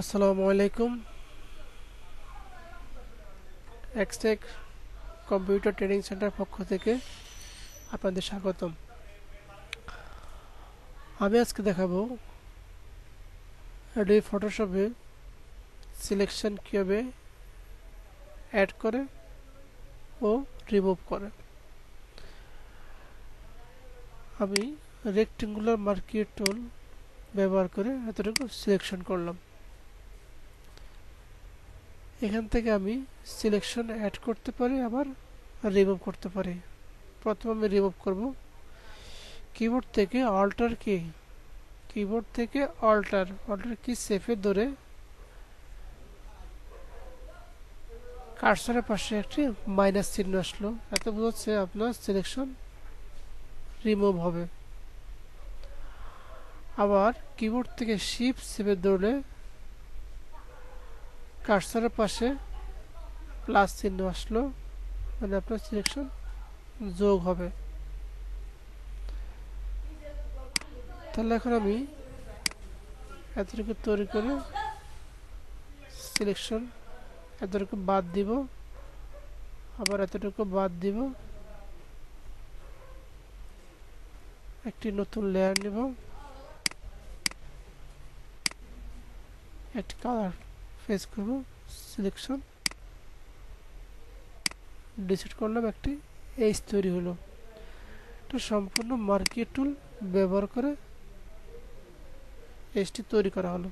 আসসালামু আলাইকুম। Xtec computer training centre পক্ষ থেকে আপনাদের স্বাগতম। আমি আজকে দেখাবো অ্যাডোবি ফটোশপে সিলেকশন কীভাবে অ্যাড করে ও রিমুভ করে। আমি রেক্টেঙ্গুলার মার্কিং টুল ব্যবহার করে এতটুকু সিলেকশন করলাম। এখান থেকে আমি সিলেকশন অ্যাড করতে পারি, আবার রিমুভ করতে পারি। প্রথমে আমি রিমুভ করব। কিবোর্ড থেকে অল্টার কি সেফে ধরে কার্সরের পাশে একটি মাইনাস চিহ্ন আসলো, এত বোঝাচ্ছে আপনার সিলেকশন রিমুভ হবে। আবার কিবোর্ড থেকে শিফট চেপে ধরলে কার্সরের পাশে প্লাস চিহ্ন আসলো, মানে আপনার সিলেকশন যোগ হবে। তাহলে এখন আমি এতটুকু তৈরি করে সিলেকশন এতটুকু বাদ দিব, আবার এতটুকু বাদ দিব। একটি নতুন লেয়ার নেব, একটি কালার ফেস করব, সিলেকশন ডিসাইড করলাম, একটি এইচ তৈরি হলো। এটা সম্পূর্ণ মার্কিং টুল ব্যবহার করে এইচটি তৈরি করা হলো।